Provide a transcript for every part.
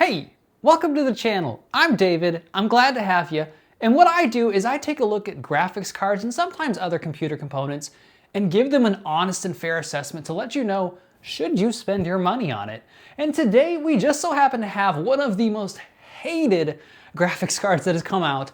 Hey, welcome to the channel. I'm David, I'm glad to have you. And what I do is I take a look at graphics cards and sometimes other computer components and give them an honest and fair assessment to let you know, should you spend your money on it? And today we just so happen to have one of the most hated graphics cards that has come out,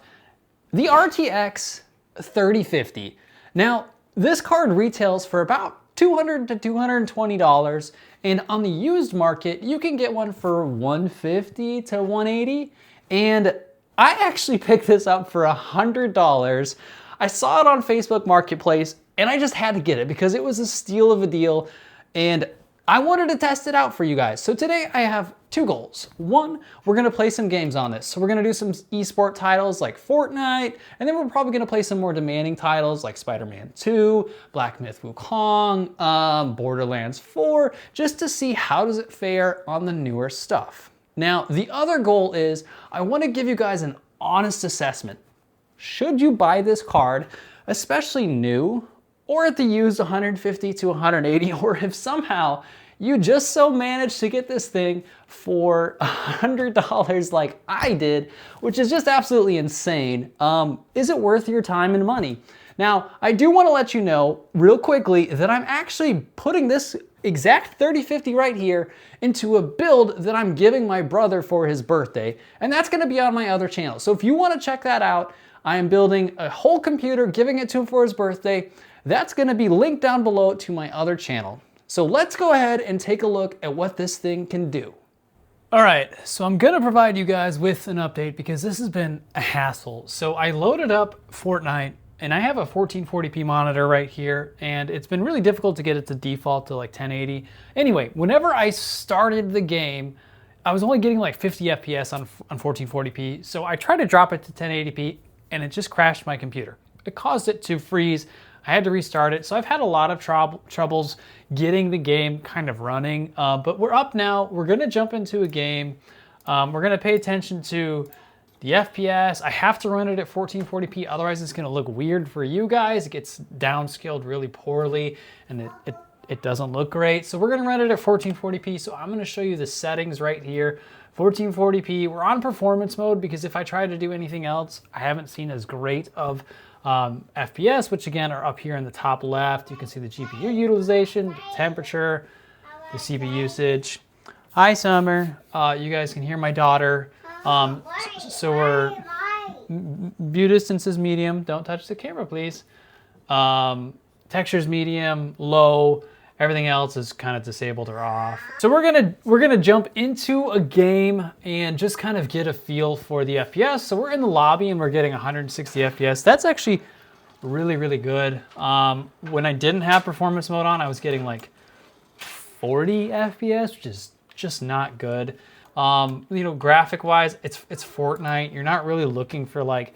the RTX 3050. Now, this card retails for about $200 to $220, and on the used market, you can get one for $150 to $180, and I actually picked this up for $100. I saw it on Facebook Marketplace, and I just had to get it because it was a steal of a deal, and I wanted to test it out for you guys. So today I have two goals. One, we're gonna play some games on this. So we're gonna do some esport titles like Fortnite, and then we're probably gonna play some more demanding titles like Spiderman 2, Myth Wukong, Borderlands 4, just to see how does it fare on the newer stuff. Now, the other goal is I wanna give you guys an honest assessment. Should you buy this card, especially new, or at the used 150 to 180, or if somehow you just so managed to get this thing for $100 like I did, which is just absolutely insane. Is it worth your time and money? Now, I do want to let you know real quickly that I'm actually putting this exact 3050 right here into a build that I'm giving my brother for his birthday, and that's going to be on my other channel. So if you want to check that out, I am building a whole computer, giving it to him for his birthday. That's gonna be linked down below to my other channel. So let's go ahead and take a look at what this thing can do. All right, so I'm gonna provide you guys with an update because this has been a hassle. So I loaded up Fortnite and I have a 1440p monitor right here, and it's been really difficult to get it to default to like 1080. Anyway, whenever I started the game, I was only getting like 50 FPS on 1440p. So I tried to drop it to 1080p and it just crashed my computer. It caused it to freeze. I had to restart it. So I've had a lot of troubles getting the game kind of running, but we're up now. We're gonna jump into a game. We're gonna pay attention to the FPS. I have to run it at 1440p, otherwise it's gonna look weird for you guys. It gets downscaled really poorly and it doesn't look great. So we're gonna run it at 1440p. So I'm gonna show you the settings right here. 1440p, we're on performance mode because if I try to do anything else, I haven't seen as great of FPS, which again are up here in the top left. You can see the GPU utilization, the temperature, the CPU usage. Hi, Summer. You guys can hear my daughter. So we're view distance is medium. Don't touch the camera, please. Texture's medium, low. Everything else is kind of disabled or off. So we're gonna jump into a game and just kind of get a feel for the FPS. So we're in the lobby and we're getting 160 FPS. That's actually really, really good. When I didn't have performance mode on, I was getting like 40 FPS, which is just not good. You know, graphic wise, it's Fortnite. You're not really looking for like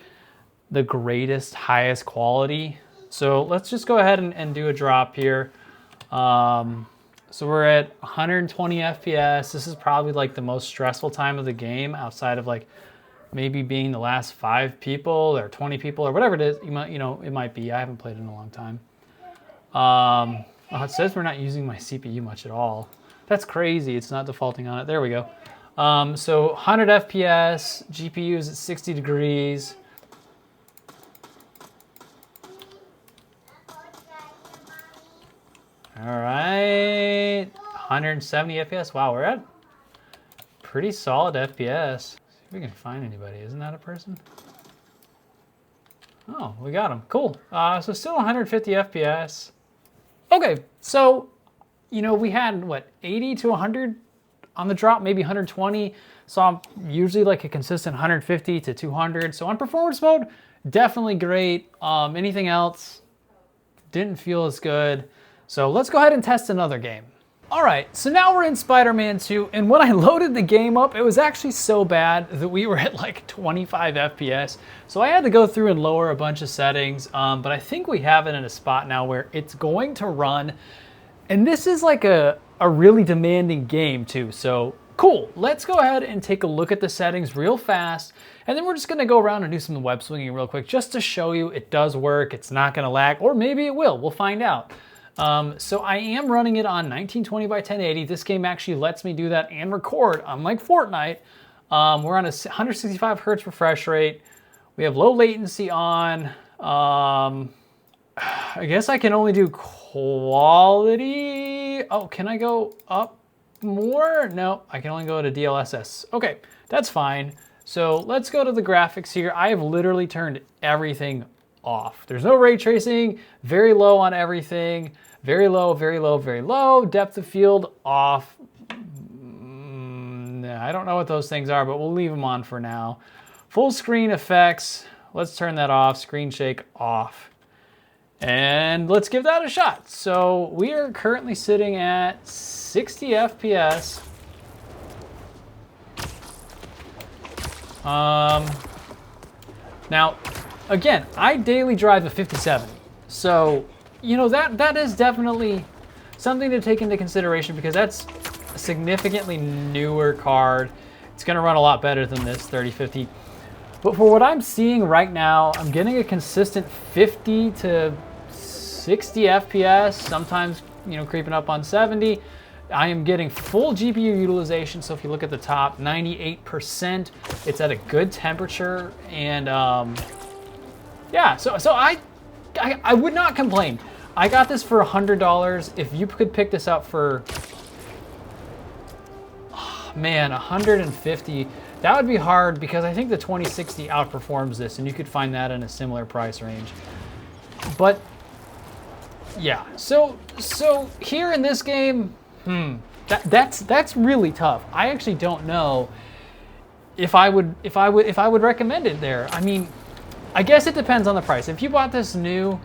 the greatest, highest quality. So let's just go ahead and do a drop here. So we're at 120 FPS. This is probably like the most stressful time of the game outside of like maybe being the last 5 people or 20 people or whatever it is. You know, it might be. I haven't played in a long time. Oh, it says we're not using my CPU much at all. That's crazy. It's not defaulting on it. There we go. So 100 FPS, GPU is at 60 degrees. All right, 170 FPS. Wow, we're at pretty solid FPS. See if we can find anybody. Isn't that a person? Oh, we got him. Cool. So still 150 FPS. Okay, so, you know, we had, what, 80 to 100 on the drop, maybe 120. So I'm usually like a consistent 150 to 200. So on performance mode, definitely great. Anything else, didn't feel as good. So let's go ahead and test another game. All right, so now we're in Spiderman 2, and when I loaded the game up, it was actually so bad that we were at like 25 FPS. So I had to go through and lower a bunch of settings, but I think we have it in a spot now where it's going to run. And this is like a really demanding game too, so cool. Let's go ahead and take a look at the settings real fast, and then we're just gonna go around and do some web swinging real quick just to show you it does work, it's not gonna lag, or maybe it will, we'll find out. So I am running it on 1920 by 1080. This game actually lets me do that and record, unlike Fortnite. We're on a 165 hertz refresh rate. We have low latency on. I guess I can only do quality. Oh, can I go up more? No, I can only go to DLSS. Okay, that's fine. So let's go to the graphics here. I have literally turned everything off. There's no ray tracing, very low on everything. Very low, very low, very low. Depth of field off. I don't know what those things are, but we'll leave them on for now. Full screen effects. Let's turn that off. Screen shake off. And let's give that a shot. So we are currently sitting at 60 FPS. Now, again, I daily drive a 5070. So, you know, that is definitely something to take into consideration because that's a significantly newer card. It's gonna run a lot better than this 3050. But for what I'm seeing right now, I'm getting a consistent 50 to 60 FPS, sometimes, you know, creeping up on 70. I am getting full GPU utilization. So if you look at the top, 98%, it's at a good temperature. And yeah, so I would not complain. I got this for $100. If you could pick this up for, oh man, 150, that would be hard because I think the 2060 outperforms this and you could find that in a similar price range. But yeah, so here in this game, that's really tough. I actually don't know if I would recommend it there. I mean, I guess it depends on the price. If you bought this new,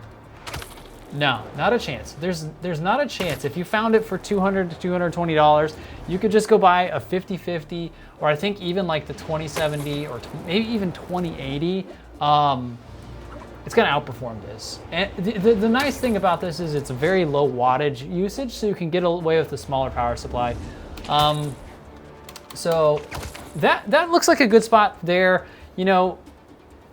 no, not a chance. There's not a chance. If you found it for $200 to $220, you could just go buy a 5050, or I think even like the 2070 or maybe even 2080. It's gonna outperform this. And the nice thing about this is it's a very low wattage usage, so you can get away with a smaller power supply. So that looks like a good spot there. You know,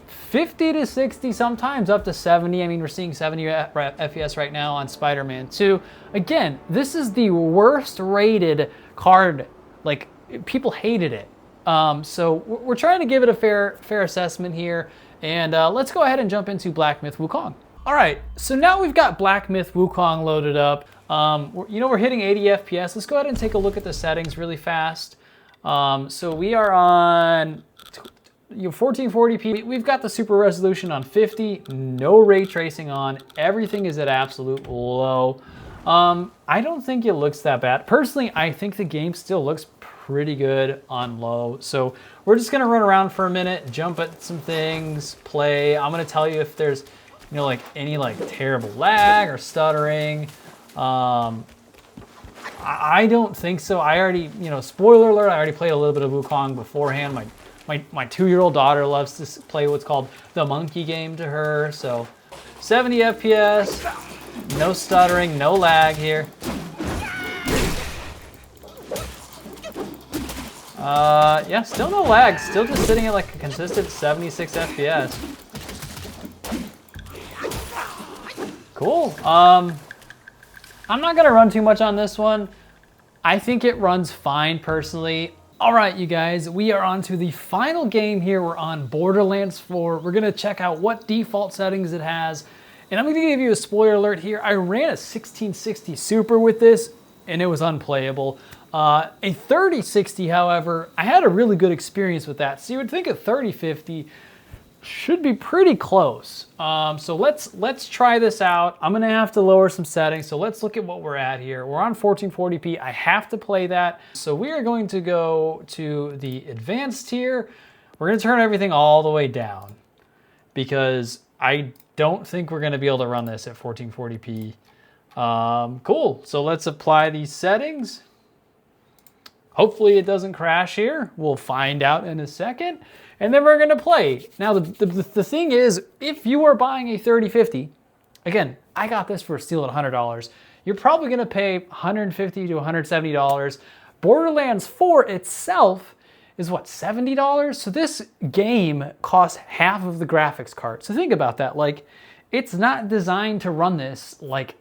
50 to 60, sometimes up to 70. I mean, we're seeing 70 FPS right now on Spiderman 2. Again, this is the worst rated card. Like, people hated it. So we're trying to give it a fair assessment here. And let's go ahead and jump into Black Myth Wukong. All right, so now we've got Black Myth Wukong loaded up. We're hitting 80 FPS. Let's go ahead and take a look at the settings really fast. So we are on 1440p. We've got the super resolution on 50, no ray tracing on. Everything is at absolute low. I don't think it looks that bad. Personally, I think the game still looks pretty good on low. So we're just gonna run around for a minute, jump at some things, play. I'm gonna tell you if there's, you know, like any like terrible lag or stuttering. I don't think so. I already, you know, spoiler alert, I already played a little bit of Wukong beforehand. My 2-year-old daughter loves to play what's called the monkey game to her. So 70 FPS, no stuttering, no lag here. Yeah, still no lag. Still just sitting at like a consistent 76 FPS. Cool. I'm not gonna run too much on this one. I think it runs fine personally. All right, you guys, we are on to the final game here. We're on Borderlands 4. We're gonna check out what default settings it has. And I'm gonna give you a spoiler alert here. I ran a 1660 Super with this and it was unplayable. A 3060, however, I had a really good experience with that. So you would think a 3050 should be pretty close. So let's try this out. I'm gonna have to lower some settings. So let's look at what we're at here. We're on 1440p. I have to play that. So we are going to go to the advanced tier. We're gonna turn everything all the way down because I don't think we're gonna be able to run this at 1440p. Cool, so let's apply these settings. Hopefully it doesn't crash here. We'll find out in a second. And then we're gonna play. Now the thing is, if you are buying a 3050, again, I got this for a steal at $100. You're probably gonna pay $150 to $170. Borderlands 4 itself is what, $70? So this game costs half of the graphics card. So think about that. Like, it's not designed to run this like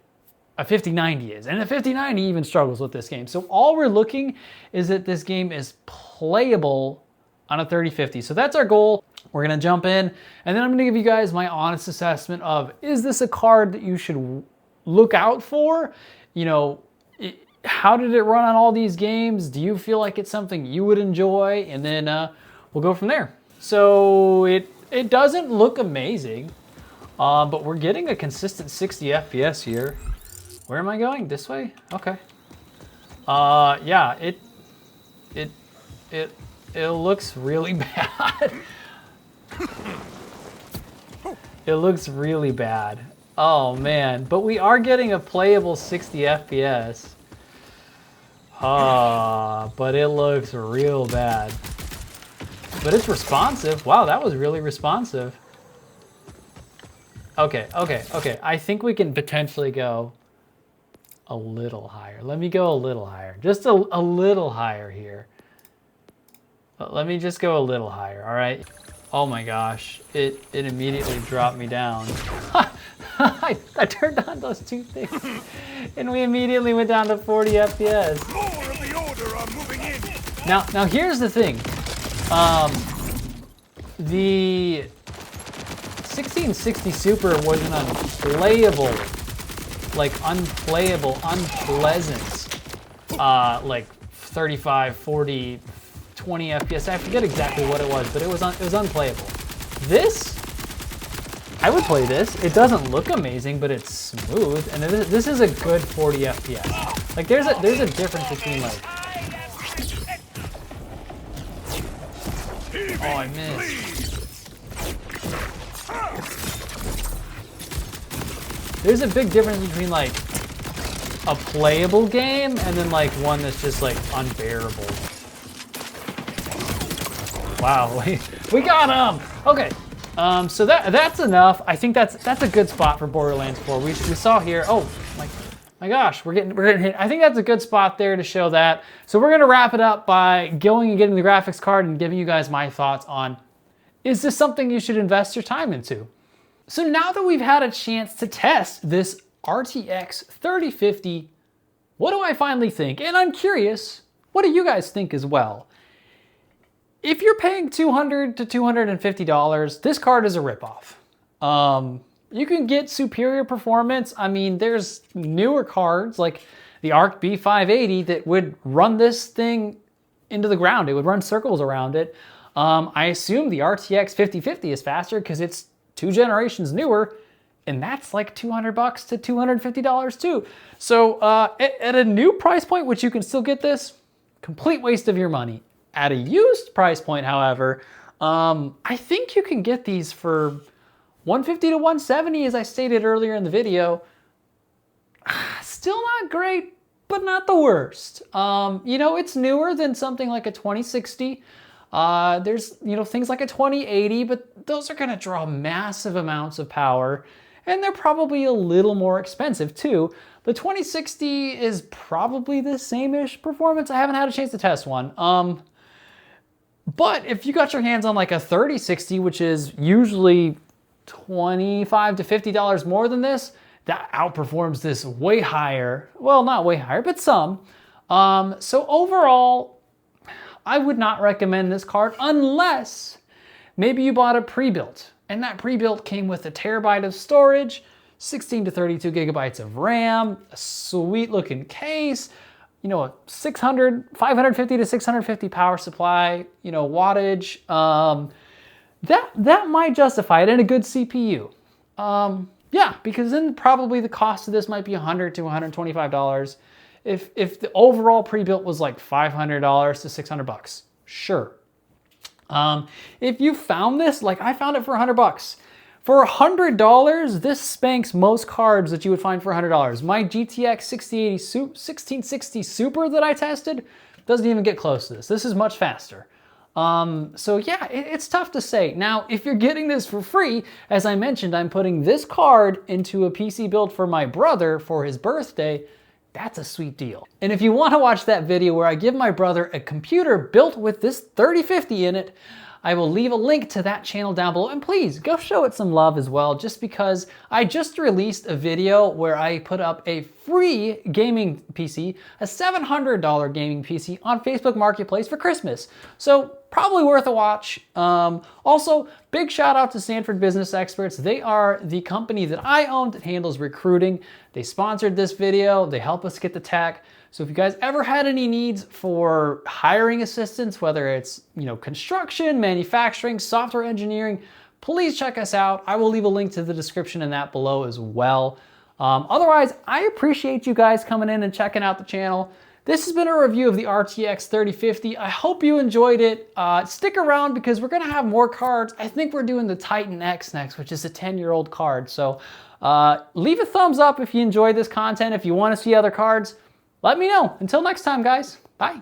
a 5090 is. And a 5090 even struggles with this game. So all we're looking is that this game is playable on a 3050. So that's our goal. We're gonna jump in, and then I'm gonna give you guys my honest assessment of, is this a card that you should look out for? You know, how did it run on all these games? Do you feel like it's something you would enjoy? And then we'll go from there. So it doesn't look amazing, but we're getting a consistent 60 FPS here. Where am I going? This way? Okay. Yeah, it looks really bad. It looks really bad. Oh man, but we are getting a playable 60 FPS. But it looks real bad. But it's responsive. Wow, that was really responsive. Okay. I think we can potentially go a little higher. Let me go a little higher. Just a little higher here. Let me just go a little higher, all right? Oh my gosh, it immediately dropped me down. I turned on those two things, and we immediately went down to 40 FPS. More of the order are moving in. Now here's the thing. The 1660 Super was an unplayable, unpleasant, like 35, 40, 20 FPS. I forget exactly what it was, but it was unplayable. This, I would play this. It doesn't look amazing, but it's smooth, and this is a good 40 FPS. Like there's a difference between like. Oh, I missed. There's a big difference between like a playable game and then like one that's just like unbearable. Wow, we got him. Okay, so that's enough. I think that's a good spot for Borderlands 4. We saw here. Oh my gosh, we're getting hit. I think that's a good spot there to show that. So we're gonna wrap it up by going and getting the graphics card and giving you guys my thoughts on, is this something you should invest your time into? So now that we've had a chance to test this RTX 3050, what do I finally think? And I'm curious, what do you guys think as well? If you're paying $200 to $250, this card is a ripoff. You can get superior performance. I mean, there's newer cards like the Arc B580 that would run this thing into the ground. It would run circles around it. I assume the RTX 5050 is faster because it's 2 generations newer, and that's like $200 to $250 too. So at a new price point, which you can still get this, complete waste of your money. At a used price point, however, I think you can get these for $150 to $170, as I stated earlier in the video. Still not great, but not the worst. You know, it's newer than something like a 2060. There's, you know, things like a 2080, but those are gonna draw massive amounts of power, and they're probably a little more expensive too. The 2060 is probably the same-ish performance. I haven't had a chance to test one. But if you got your hands on like a 3060, which is usually $25 to $50 more than this, that outperforms this way higher. Well, not way higher, but some. So overall, I would not recommend this card unless maybe you bought a pre-built, and that pre-built came with a terabyte of storage, 16 to 32 gigabytes of RAM, a sweet looking case, you know, a 550 to 650 power supply, you know, wattage. That might justify it, and a good CPU. Yeah, because then probably the cost of this might be $100 to $125. If the overall pre-built was like $500 to $600, sure. If you found this, like I found it for $100. For $100, this spanks most cards that you would find for $100. My GTX 1660 Super that I tested doesn't even get close to this. This is much faster. So yeah, it's tough to say. Now, if you're getting this for free, as I mentioned, I'm putting this card into a PC build for my brother for his birthday. That's a sweet deal. And if you want to watch that video where I give my brother a computer built with this 3050 in it, I will leave a link to that channel down below, and please go show it some love as well, just because I just released a video where I put up a free gaming PC, a $700 gaming PC on Facebook Marketplace for Christmas. So probably worth a watch. Also, big shout out to Stanford Business Experts. They are the company that I own that handles recruiting. They sponsored this video. They help us get the tech. So if you guys ever had any needs for hiring assistance, whether it's, construction, manufacturing, software engineering, please check us out. I will leave a link to the description in that below as well. Otherwise, I appreciate you guys coming in and checking out the channel. This has been a review of the RTX 3050. I hope you enjoyed it. Stick around because we're gonna have more cards. I think we're doing the Titan X next, which is a 10-year-old card. So leave a thumbs up if you enjoyed this content. If you wanna see other cards, let me know. Until next time, guys, bye.